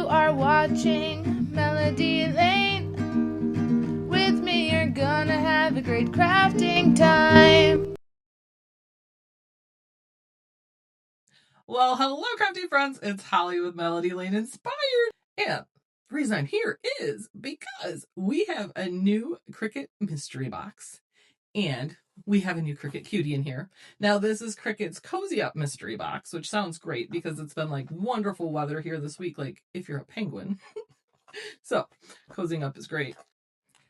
You are watching Melody Lane. With me, you're gonna have a great crafting time. Well, hello, crafty friends. It's Holly with Melody Lane Inspired. And the reason I'm here is because we have a new Cricut mystery box and we have a new Cricut Cutie in here. Now, this is Cricut's Cozy Up mystery box, which sounds great because it's been like wonderful weather here this week, like if you're a penguin. So, cozying up is great.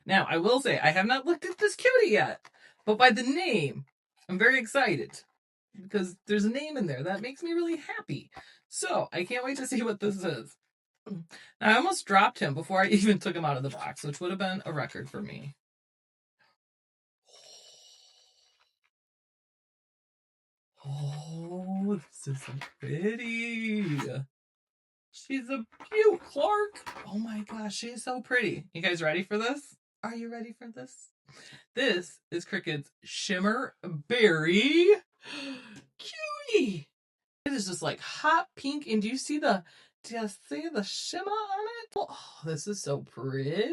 Now, I will say I have not looked at this cutie yet, but by the name, I'm very excited because there's a name in there that makes me really happy. So I can't wait to see what this is. Now, I almost dropped him before I even took him out of the box, which would have been a record for me. Oh, this is so pretty. She's a cute Clark. Oh my gosh, she's so pretty. You guys ready for this? Are you ready for this? This is Cricut's Shimmer Berry Cutie. It is just like hot pink. And do you see the shimmer on it? Oh, this is so pretty.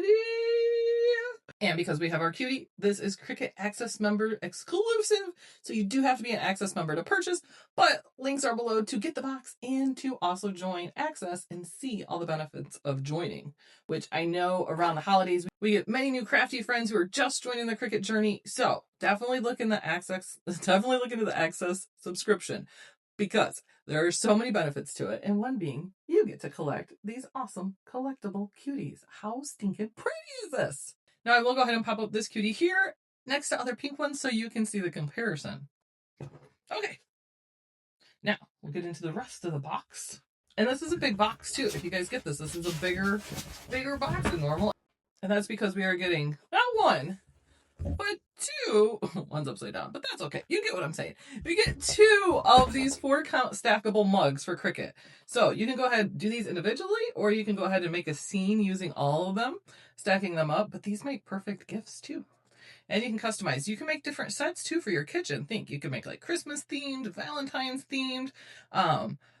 And because we have our cutie, this is Cricut Access Member exclusive. So you do have to be an Access member to purchase, but links are below to get the box and to also join Access and see all the benefits of joining, which I know around the holidays, we get many new crafty friends who are just joining the Cricut journey. So definitely look into the Access subscription because there are so many benefits to it. And one being you get to collect these awesome collectible cuties. How stinking pretty is this? Now, I will go ahead and pop up this cutie here next to other pink ones so you can see the comparison. Okay. Now, we'll get into the rest of the box. And this is a big box, too. If you guys get this, this is a bigger box than normal. And that's because we are getting not one, but two. One's upside down, but that's okay. You get what I'm saying. We get two of these 4-count stackable mugs for Cricut. So you can go ahead and do these individually, or you can go ahead and make a scene using all of them, stacking them up. But these make perfect gifts too. And you can customize. You can make different sets too for your kitchen. Think you can make like Christmas themed, Valentine's themed,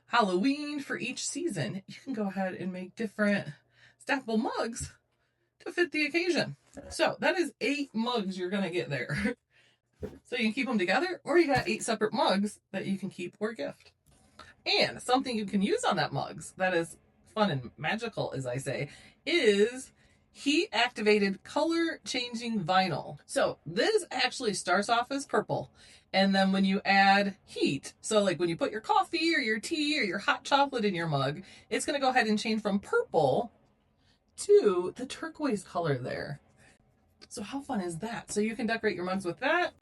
Halloween for each season. You can go ahead and make different stackable mugs to fit the occasion. So that is 8 mugs you're going to get there. So you can keep them together, or you got 8 separate mugs that you can keep or gift. And something you can use on that mugs that is fun and magical, as I say, is heat activated color changing vinyl. So this actually starts off as purple. And then when you add heat, so like when you put your coffee or your tea or your hot chocolate in your mug, it's going to go ahead and change from purple to the turquoise color there. So how fun is that? So you can decorate your mugs with that.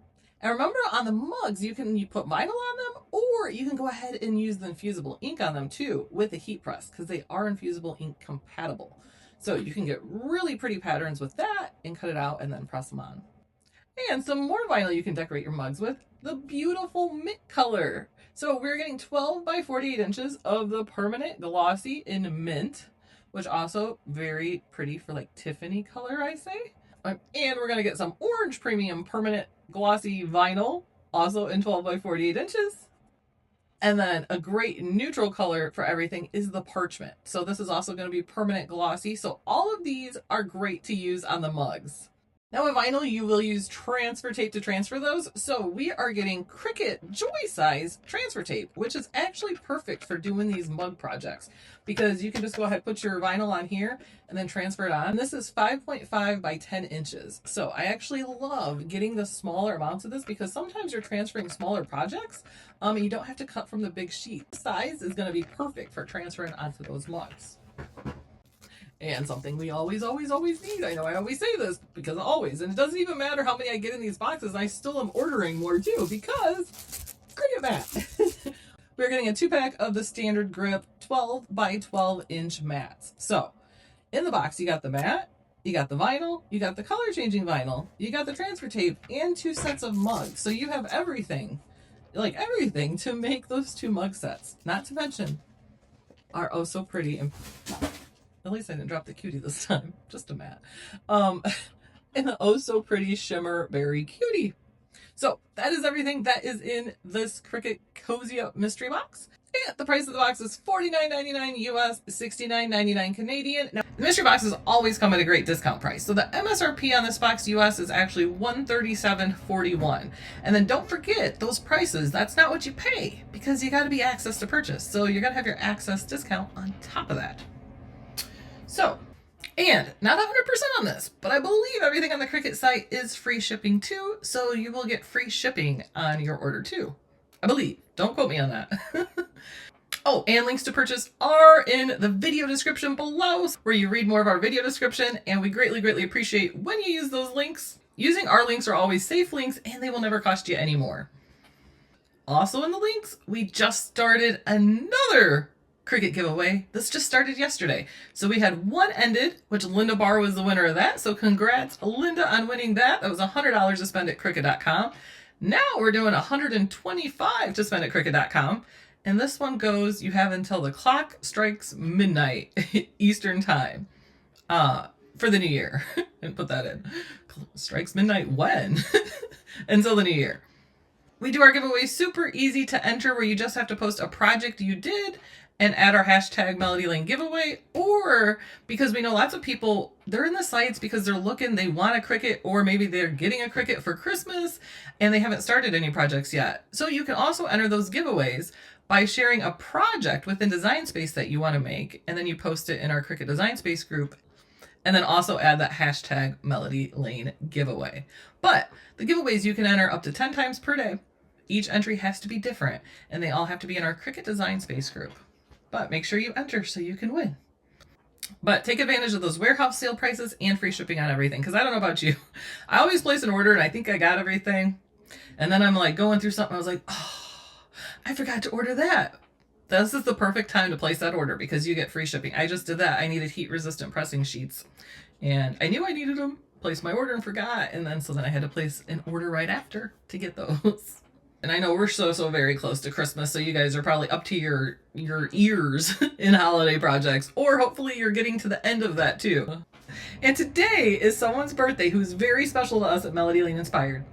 And remember, on the mugs, you put vinyl on them, or you can go ahead and use the infusible ink on them too with a heat press, because they are infusible ink compatible. So you can get really pretty patterns with that and cut it out and then press them on. And some more vinyl you can decorate your mugs with, the beautiful mint color. So we're getting 12 by 48 inches of the permanent glossy in mint, which also very pretty for like Tiffany color, I say. And we're going to get some orange premium permanent glossy vinyl, also in 12 by 48 inches. And then a great neutral color for everything is the parchment. So this is also going to be permanent glossy. So all of these are great to use on the mugs. Now with vinyl, you will use transfer tape to transfer those. So we are getting Cricut Joy Size transfer tape, which is actually perfect for doing these mug projects because you can just go ahead, put your vinyl on here and then transfer it on. This is 5.5 by 10 inches. So I actually love getting the smaller amounts of this because sometimes you're transferring smaller projects and you don't have to cut from the big sheet. Size is going to be perfect for transferring onto those mugs. And something we always need. I know I always say this because always. And it doesn't even matter how many I get in these boxes. I still am ordering more too because Cricut mat. We're getting a 2-pack of the standard grip 12 by 12 inch mats. So in the box, you got the mat, you got the vinyl, you got the color changing vinyl, you got the transfer tape, and 2 sets of mugs. So you have everything, like everything to make those 2 mug sets. Not to mention are oh so pretty and at least I didn't drop the cutie this time. Just a mat. And the oh so pretty Shimmer Berry Cutie. So that is everything that is in this Cricut Cozy Up mystery box. And the price of the box is $49.99 US, $69.99 Canadian. Now, the mystery boxes always come at a great discount price. So the MSRP on this box US is actually $137.41. And then don't forget those prices, that's not what you pay because you got to be access to purchase. So you're going to have your access discount on top of that. So, and not 100% on this, but I believe everything on the Cricut site is free shipping too. So you will get free shipping on your order too. I believe. Don't quote me on that. Oh, and links to purchase are in the video description below, where you read more of our video description, and we greatly, greatly appreciate when you use those links. Using our links are always safe links, and they will never cost you any more. Also in the links, we just started another Cricut giveaway. This just started yesterday. So we had one ended, which Linda Barr was the winner of that. So congrats, Linda, on winning that. That was $100 to spend at Cricut.com. Now we're doing $125 to spend at Cricut.com. And this one goes, you have until the clock strikes midnight Eastern time for the new year. And put that in. Strikes midnight when? Until the new year. We do our giveaway super easy to enter, where you just have to post a project you did and add our hashtag Melody Lane giveaway. Or because we know lots of people, they're in the sites because they're looking, they want a Cricut, or maybe they're getting a Cricut for Christmas and they haven't started any projects yet. So you can also enter those giveaways by sharing a project within Design Space that you want to make, and then you post it in our Cricut Design Space group, and then also add that hashtag Melody Lane giveaway. But the giveaways you can enter up to 10 times per day. Each entry has to be different, and they all have to be in our Cricut Design Space group. But make sure you enter so you can win. But take advantage of those warehouse sale prices and free shipping on everything, because I don't know about you. I always place an order and I think I got everything, and then I'm like going through something, I was like, oh, I forgot to order that. This is the perfect time to place that order because you get free shipping. I just did that. I needed heat resistant pressing sheets and I knew I needed them, placed my order and forgot. And then, so then I had to place an order right after to get those. And I know we're so very close to Christmas. So you guys are probably up to your ears in holiday projects, or hopefully you're getting to the end of that too. And today is someone's birthday who's very special to us at Melody Lane Inspired.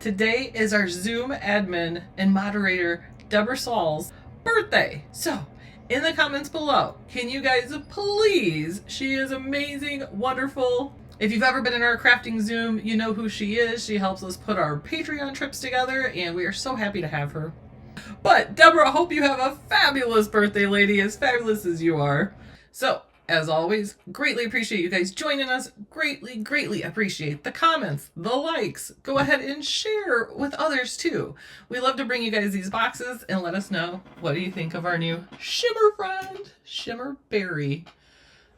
Today is our Zoom admin and moderator, Deborah Saul's birthday. So in the comments below, can you guys please, she is amazing, wonderful. If you've ever been in our crafting Zoom, you know who she is. She helps us put our Patreon trips together, and we are so happy to have her. But Deborah, I hope you have a fabulous birthday, lady, as fabulous as you are. So as always, greatly appreciate you guys joining us. Greatly, greatly appreciate the comments, the likes. Go ahead and share with others too. We love to bring you guys these boxes and let us know, what do you think of our new Shimmer friend, Shimmer Berry.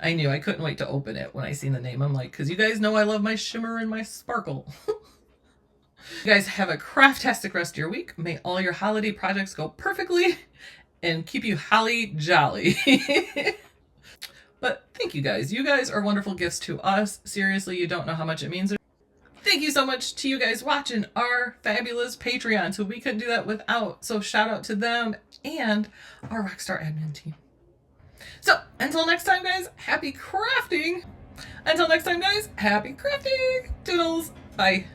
I knew I couldn't wait to open it when I seen the name. I'm like, because you guys know I love my shimmer and my sparkle. You guys have a craftastic rest of your week. May all your holiday projects go perfectly and keep you holly jolly. But thank you guys. You guys are wonderful gifts to us. Seriously, you don't know how much it means. Thank you so much to you guys watching our fabulous Patreons, who we couldn't do that without. So shout out to them and our Rockstar admin team. So until next time, guys, happy crafting. Until next time, guys, happy crafting. Toodles. Bye.